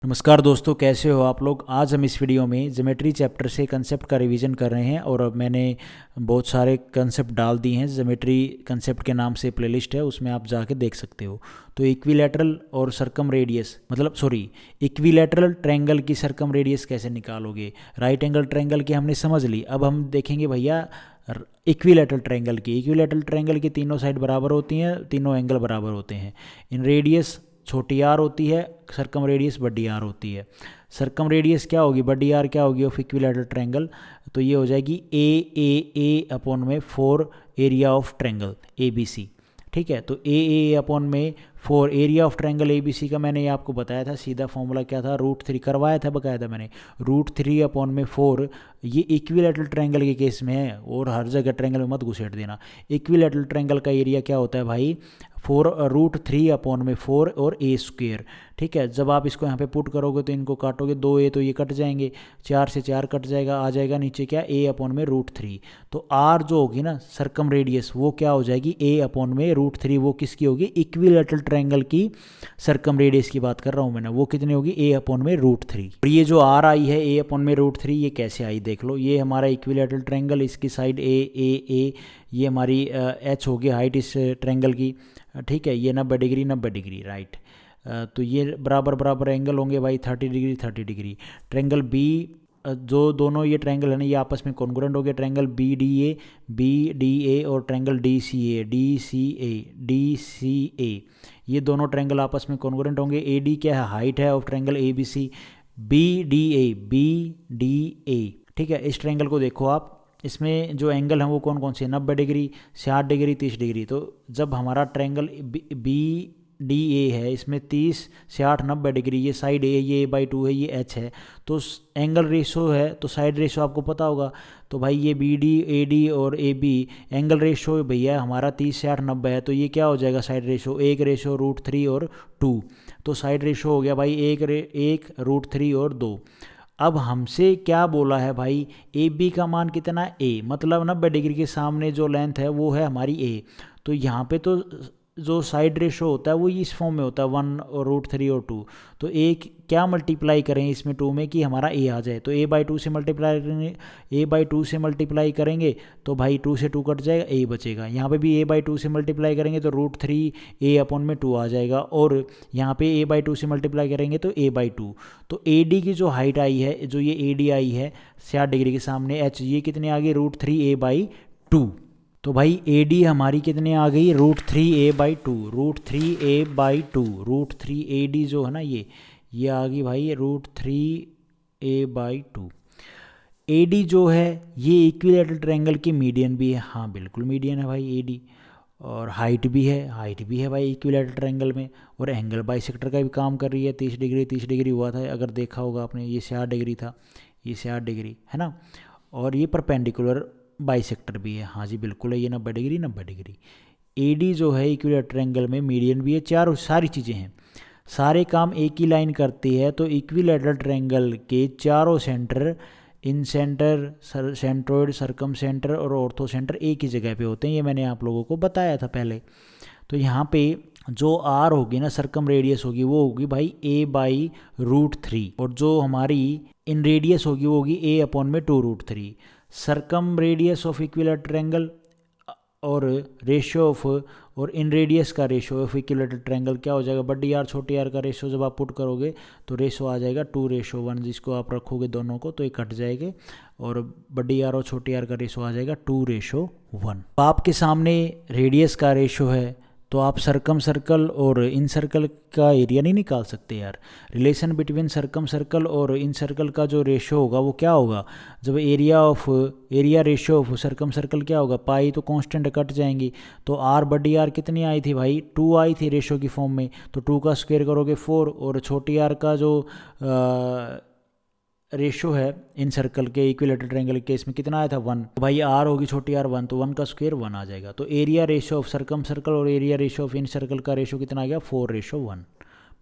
नमस्कार दोस्तों, कैसे हो आप लोग। आज हम इस वीडियो में ज्योमेट्री चैप्टर से कंसेप्ट का रिवीजन कर रहे हैं और मैंने बहुत सारे कंसेप्ट डाल दिए हैं। ज्योमेट्री कंसेप्ट के नाम से प्लेलिस्ट है, उसमें आप जाके देख सकते हो। तो इक्विलैटरल और सरकम रेडियस इक्विलैटरल ट्रायंगल की सरकम रेडियस कैसे निकालोगे। राइट एंगल ट्रायंगल की हमने समझ ली। अब हम देखेंगे भैया इक्विलैटरल ट्रायंगल की तीनों साइड बराबर होती हैं, तीनों एंगल बराबर होते हैं। इन रेडियस छोटी आर होती है, सरकम रेडियस बड़ी आर होती है। सरकम रेडियस क्या होगी, बड़ी आर क्या होगी ऑफ इक्विलैटरल ट्रायंगल, तो ये हो जाएगी ए अपॉन में 4 area of triangle A B C. ठीक है, तो ए अपॉन में 4 area of triangle A B C का मैंने ये आपको बताया था। सीधा फॉर्मूला क्या था, √3 करवाया था बकायदा मैंने। √3 अपॉन में 4 ये इक्विलैटरल ट्रायंगल के केस में है, और हर जगह ट्रायंगल में मत घुसेड़ देना। इक्विलैटरल ट्रायंगल का एरिया क्या होता है भाई, 4√3 अपॉन में 4 और ए स्क्वेयर। ठीक है, जब आप इसको यहाँ पे पुट करोगे तो इनको काटोगे, 2 ए तो ये कट जाएंगे, 4 से 4 कट जाएगा, आ जाएगा नीचे क्या, ए अपॉन में √3। तो आर जो होगी ना सरकम रेडियस, वो क्या हो जाएगी, ए अपॉन में √3। वो किसकी होगी, इक्विलैटरल ट्रायंगल की सरकम रेडियस की बात कर रहा हूँ मैंने। वो कितनी होगी, ए अपॉन में √3। और ये जो आर आई है ए अपॉन में √3, ये कैसे आई देख लो। ये हमारा इक्विलैटरल ट्रायंगल, इसकी साइड ए, ये हमारी एच होगी हाइट इस ट्रायंगल की। ठीक है, ये 90 डिग्री 90 डिग्री राइट। तो ये बराबर बराबर एंगल होंगे भाई, 30 डिग्री 30 डिग्री। ट्रायंगल बी, जो दोनों ये ट्रायंगल है ना, ये आपस में कॉन्ग्रुएंट हो गए। ट्रायंगल बी डी ए और ट्रायंगल डी सी ए, ये दोनों ट्रायंगल आपस में कॉन्ग्रुएंट होंगे। ए डी क्या है, हाइट है of triangle A B C. B D A ठीक है। इस ट्रायंगल को देखो आप, इसमें जो एंगल हैं वो कौन कौन से, 90 डिग्री, 60 डिग्री, 30 डिग्री। तो जब हमारा ट्रायंगल बी डी ए है, इसमें 30, 60, 90 डिग्री, ये साइड ए, ये A/2 है, ये एच है। तो एंगल रेशो है, तो साइड रेशो आपको पता होगा। तो भाई ये बी डी, ए डी और ए बी एंगल रेशो भैया हमारा 30, 60, 90 है। तो ये क्या हो जाएगा, साइड रेशो 1:√3 और 2। तो साइड रेशो हो गया भाई 1:3 और 2। अब हमसे क्या बोला है भाई, ए बी का मान कितना, ए मतलब 90 डिग्री के सामने जो लेंथ है वो है हमारी ए। तो यहाँ पे तो जो साइड रेशो होता है वो इस फॉर्म में होता है 1 और √3 और 2। तो ए क्या मल्टीप्लाई करें इसमें 2 में कि हमारा ए आ जाए, तो A/2 से मल्टीप्लाई करेंगे। A/2 से मल्टीप्लाई करेंगे तो भाई 2 से 2 कट जाएगा, ए बचेगा। यहाँ पे भी A/2 से मल्टीप्लाई करेंगे तो √3 ए अपॉन में 2 आ जाएगा, और यहाँ पे A/2 से मल्टीप्लाई करेंगे तो A/2। तो ए डी की जो हाइट आई है, जो ये ए डी आई है 60 डिग्री के सामने एच, ये कितने आ गई, √3a/2। तो भाई ए डी हमारी कितने आ गई, √3a/2, √3 ए डी जो है ना, ये आ गई भाई √3a/2। ए डी जो है ये इक्विलैटरल ट्रायंगल की मीडियन भी है। हाँ बिल्कुल मीडियन है भाई ए डी। और हाइट भी है भाई इक्विलैटरल ट्रायंगल में। और एंगल बाइसेक्टर का भी काम कर रही है, 30 डिग्री 30 डिग्री हुआ था, अगर देखा होगा आपने। ये 60 डिग्री था, ये 60 डिग्री है ना। और ये परपेंडिकुलर बाइसेक्टर भी है, हाँ जी बिल्कुल है, ये 90 डिग्री 90 डिग्री। ए डी जो है इक्विलैटरल ट्रायंगल में मीडियन भी है, चारों सारी चीज़ें हैं, सारे काम एक ही लाइन करती है। तो इक्विलैटरल ट्रायंगल के चारों सेंटर, इन सेंटर, सेंट्रोइड, सरकम सेंटर और ऑर्थो सेंटर एक ही जगह पे होते हैं। ये मैंने आप लोगों को बताया था पहले। तो यहाँ पे जो आर होगी ना, सरकम रेडियस होगी, वो होगी भाई A/√3, और जो हमारी इन रेडियस होगी वो होगी A अपॉन में 2√3। सरकम रेडियस ऑफ इक्विलैटरल ट्रायंगल और रेशियो ऑफ, और इन रेडियस का रेशियो ऑफ इक्विलैटरल ट्रायंगल क्या हो जाएगा, बड़ी आर छोटी आर का रेशियो जब आप पुट करोगे तो रेशियो आ जाएगा 2:1। जिसको आप रखोगे दोनों को तो ये कट जाएंगे, और बड़ी आर और छोटी आर का रेशियो आ जाएगा 2:1। आपके सामने रेडियस का रेशियो है, तो आप सरकम सर्कल और इन सर्कल का एरिया नहीं निकाल सकते यार। रिलेशन बिटवीन सरकम सर्कल और इन सर्कल का जो रेशियो होगा वो क्या होगा, जब एरिया रेशियो ऑफ सरकम सर्कल क्या होगा, पाई तो कांस्टेंट कट जाएंगी। तो आर बड़ी आर कितनी आई थी भाई, 2 आई थी रेशियो की फॉर्म में। तो 2 का स्क्वायर करोगे 4, और छोटी आर का जो रेशियो है इन सर्कल के इक्विलैटरल ट्रायंगल के, इसमें कितना आया था 1। तो भाई आर होगी छोटी आर 1, तो 1 का स्क्वायर 1 आ जाएगा। तो एरिया रेशियो ऑफ सरकम सर्कल और area ratio of in circle का रेशियो कितना आ गया, 4:1।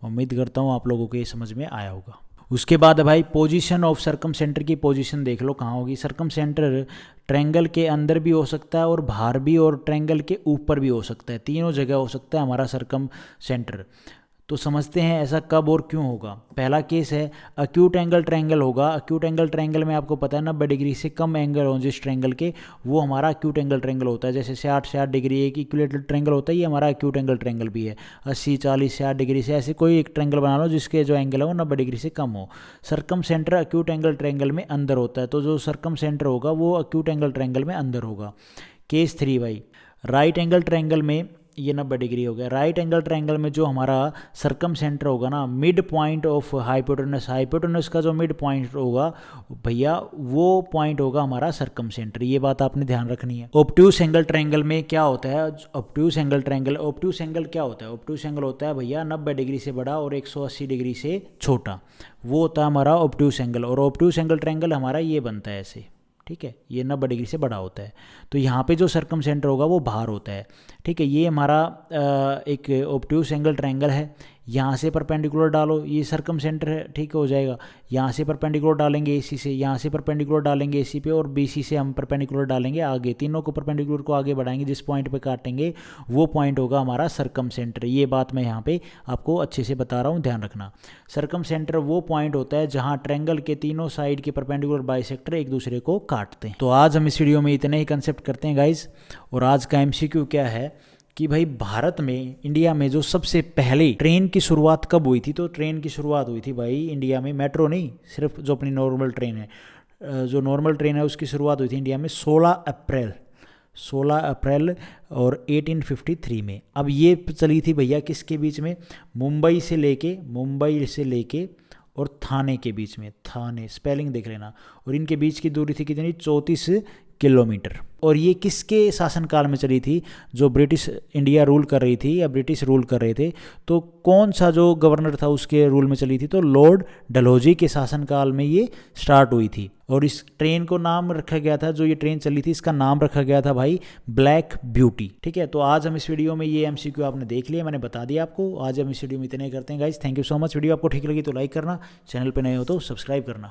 उम्मीद करता हूँ आप लोगों को ये समझ में आया होगा। उसके बाद भाई पोजीशन ऑफ सरकम सेंटर की पोजीशन देख लो कहाँ होगी। सरकम सेंटर ट्रायंगल के अंदर भी हो सकता है और बाहर भी, और ट्रायंगल के ऊपर भी हो सकता है, तीनों जगह हो सकता है हमारा सरकम सेंटर। तो समझते हैं ऐसा कब और क्यों होगा। पहला केस है अक्यूट एंगल ट्रायंगल होगा। अक्यूट एंगल ट्रायंगल में आपको पता है 90 डिग्री से कम एंगल हो जिस ट्रायंगल के, वो हमारा अक्यूट एंगल ट्रायंगल होता है। जैसे 60 डिग्री एक इक्विलेटरल ट्रायंगल होता है, ये हमारा अक्यूट एंगल ट्रायंगल भी है। 80 40 60 डिग्री से ऐसे कोई एक ट्रायंगल बना लो जिसके जो एंगल है वो 90 डिग्री से कम हो। सरकम सेंटर अक्यूट एंगल ट्रायंगल में अंदर होता है, तो जो सरकम सेंटर होगा वो अक्यूट एंगल ट्रायंगल में अंदर होगा। केस 3 भाई, राइट एंगल ट्रायंगल में ये 90 डिग्री हो गया। राइट एंगल ट्रायंगल में जो हमारा सरकम सेंटर होगा ना, mid point of hypotenuse, hypotenuse का जो मिड पॉइंट होगा भैया वो पॉइंट होगा हमारा सरकम सेंटर। ये बात आपने ध्यान रखनी है। ऑब्ट्यूस एंगल ट्रायंगल में क्या होता है, obtuse angle triangle, obtuse angle क्या होता है, ऑब्ट्यूस एंगल होता है भैया 90 डिग्री से बड़ा और 180 डिग्री से छोटा, वो होता है हमारा ऑब्ट्यूस एंगल। और ऑब्ट्यूस एंगल ट्रायंगल हमारा ये बनता है ऐसे, ठीक है, ये 90 डिग्री से बड़ा होता है। तो यहाँ पे जो सरकम सेंटर होगा वो बाहर होता है, ठीक है। ये हमारा एक ऑब्ट्यूस एंगल ट्रायंगल है। यहाँ से परपेंडिकुलर डालो, ये सरकम सेंटर है, ठीक हो जाएगा। यहाँ से परपेंडिकुलर डालेंगे एसी से, यहाँ से परपेंडिकुलर डालेंगे एसी पे, और बीसी से हम परपेंडिकुलर डालेंगे आगे। तीनों को परपेंडिकुलर को आगे बढ़ाएंगे, जिस पॉइंट पे काटेंगे वो पॉइंट होगा हमारा सरकम सेंटर। ये बात मैं यहाँ पे आपको अच्छे से बता रहा हूँ, ध्यान रखना। सरकम सेंटर वो पॉइंट होता है जहाँ ट्रायंगल के तीनों साइड के परपेंडिकुलर बाइसेक्टर एक दूसरे को काटते हैं। तो आज हम इस वीडियो में इतने ही कंसेप्ट करते हैं गाइज। और आज का MCQ क्या है कि भाई भारत में, इंडिया में जो सबसे पहले ट्रेन की शुरुआत कब हुई थी। तो ट्रेन की शुरुआत हुई थी भाई इंडिया में, मेट्रो नहीं, सिर्फ जो अपनी नॉर्मल ट्रेन है, जो नॉर्मल ट्रेन है उसकी शुरुआत हुई थी इंडिया में 16 अप्रैल और 1853 में। अब ये चली थी भैया किसके बीच में, मुंबई से लेके और थाने के बीच में, थाने स्पेलिंग देख लेना। और इनके बीच की दूरी थी कितनी, 34 किलोमीटर। और ये किसके शासनकाल में चली थी, जो ब्रिटिश इंडिया रूल कर रही थी या ब्रिटिश रूल कर रहे थे, तो कौन सा जो गवर्नर था उसके रूल में चली थी, तो लॉर्ड डलहौजी के शासनकाल में ये स्टार्ट हुई थी। और इस ट्रेन को नाम रखा गया था, जो ये ट्रेन चली थी इसका नाम रखा गया था भाई ब्लैक ब्यूटी, ठीक है। तो आज हम इस वीडियो में ये MCQ आपने देख लिया, मैंने बता दिया आपको। आज हम इस वीडियो में इतने करते हैं guys. Thank you so much. Video आपको ठीक लगी तो लाइक करना, चैनल पर नए हो तो सब्सक्राइब करना।